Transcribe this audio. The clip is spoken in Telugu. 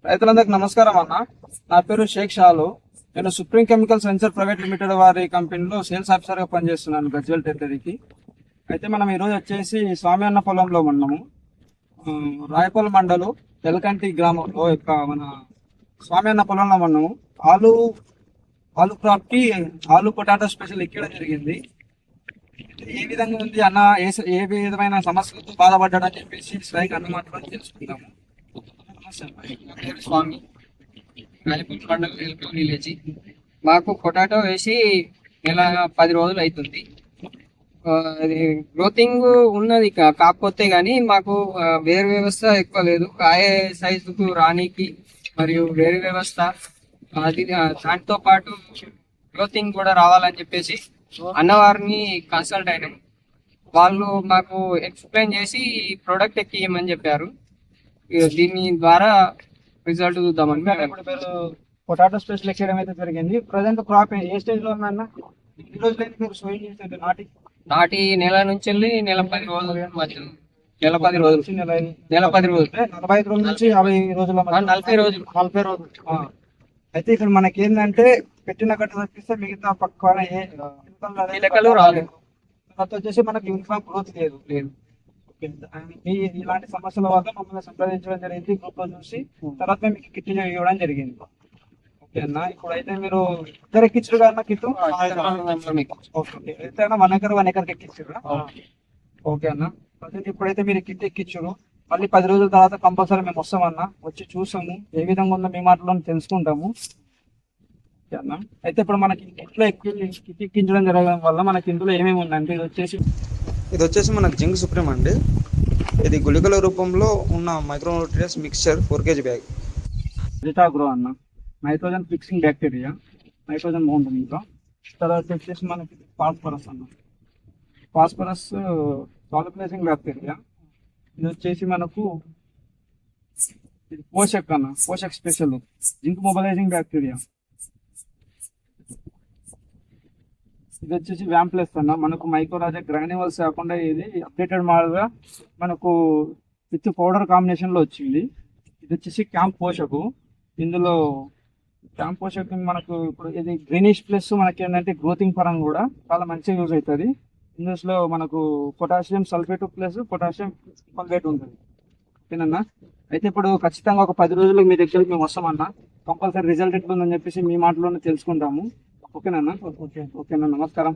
రైతులందరికీ నమస్కారం అన్న. నా పేరు షేక్ షాలు. నేను supreme chemicals venture private limited వారి కంపెనీలో సేల్స్ ఆఫీసర్ గా పనిచేస్తున్నాను గజ్వేల్ టెరిటరీకి. అయితే మనం ఈరోజు వచ్చేసి స్వామి అన్న పొలంలో ఉన్నాము. రాయపల్ మండలు తెలకంటి గ్రామంలో మన స్వామి అన్న పొలంలో ఉన్నాము. ఆలు క్రాప్ కి ఆలు పొటాటో స్పెషల్ ఎక్కడం జరిగింది. ఏ విధంగా ఉంది అన్న, ఏ విధమైన సమస్యలతో బాధపడ్డాడని చెప్పేసి స్ట్రైక్ అన్న మాత్రం తెలుసుకుందాము. స్వామి విలేజ్ మాకు పొటాటో వేసి నెల 10 రోజులు అవుతుంది. అది గ్రోతింగ్ ఉన్నది, కాకపోతే కానీ మాకు వేరు వ్యవస్థ ఎక్కువ లేదు. కాయ సైజుకు రానికి మరియు వేరు వ్యవస్థ అది దాంతో పాటు గ్రోతింగ్ కూడా రావాలని చెప్పేసి అన్నవారిని కన్సల్ట్ అయినాం. వాళ్ళు మాకు ఎక్స్ప్లెయిన్ చేసి ప్రోడక్ట్ ఎక్కియమని చెప్పారు. దీని ద్వారా రిజల్ట్ చూద్దామని ఇప్పుడు మీరు పొటాటో స్పెషల్ ఎక్కడం అయితే జరిగింది. ప్రజెంట్ క్రాప్ ఏ స్టేజ్ లో ఉందన్న? ఈ రోజులైతే మీరు సోయింగ్ చేసేది నాటి నెల నుంచి వెళ్ళి నెల 10 రోజులు మధ్య నెల 10 రోజులు 45 రోజుల నుంచి 50 రోజుల 40 రోజులు 40 రోజులు. అయితే ఇక్కడ మనకి ఏంటంటే పెట్టిన గట్ట తప్పిస్తే మిగతా పక్కన లెక్కలు రాలేదు. తర్వాత వచ్చేసి మనకి యూనిఫామ్ గ్రోత్ లేదు. ఇలాంటి సమస్యల వల్ల మమ్మల్ని సంప్రదించడం జరిగింది. గ్రూప్ లో చూసి తర్వాత మేము మీకు కిట్ ఇవ్వడం జరిగింది. ఓకే అన్న, ఇప్పుడైతే మీరు ఇద్దరు ఎక్కించారు కదా కిట్? అయితే అన్న 1 ఎకర్ 1 ఎకర్కి ఎక్కించారు. ఓకే అన్న, ఇప్పుడైతే మీరు కిట్ ఎక్కించారు. మళ్ళీ 10 రోజుల తర్వాత కంపల్సరీ మేము వస్తామన్నా, వచ్చి చూసాము ఏ విధంగా ఉందో మీ మాటలో తెలుసుకుంటాము. ఓకే అన్న, అయితే ఇప్పుడు మనకి కిట్లో కిట్ ఎక్కించడం జరగడం వల్ల మనకి ఇందులో ఏమేమి ఉందంటే ఇది వచ్చేసి మనకు జింక్ సుప్రీం అండి. ఇది గుళికల రూపంలో ఉన్న micronutrients mixture 4 kg bag. Grow అన్న, నైట్రోజన్ ఫిక్సింగ్ బ్యాక్టీరియా, నైట్రోజన్ బాగుంటుంది. ఇంకా తర్వాత వచ్చేసి మనకి ఫాస్ఫరస్ అన్న, ఫాస్ఫరస్ సాలిబిలైజింగ్ బ్యాక్టీరియా. ఇది వచ్చేసి మనకు ఇది పోషక్ అన్న, పోషక్ స్పెషల్ జింక్ మొబిలైజింగ్ బ్యాక్టీరియా. ఇది వచ్చేసి వ్యాంప్లెస్ అన్న, మనకు మైక్రోరాజా గ్రాన్యువల్స్ కాకుండా ఇది అప్డేటెడ్ మోడల్గా మనకు విత్ పౌడర్ కాంబినేషన్లో వచ్చింది. ఇది వచ్చేసి క్యాంప్ పోషకు. ఇందులో క్యాంప్ పోషక్ మనకు ఇప్పుడు ఇది గ్రీనిష్ ప్లస్ మనకి ఏంటంటే గ్రోతింగ్ పరంగా కూడా చాలా మంచిగా యూజ్ అవుతుంది. ఇందులో మనకు potassium sulphate plus potassium sulphate ఉంటుంది. ఓకేనన్నా, అయితే ఇప్పుడు ఖచ్చితంగా ఒక 10 రోజులకు మీ దగ్గరికి మేము వస్తామన్నా. కంపల్సరీ రిజల్ట్ ఎట్లుందని చెప్పేసి మీ మాటలోనే తెలుసుకుంటాము. ఓకేనా? ఓకేనా, నమస్కారం.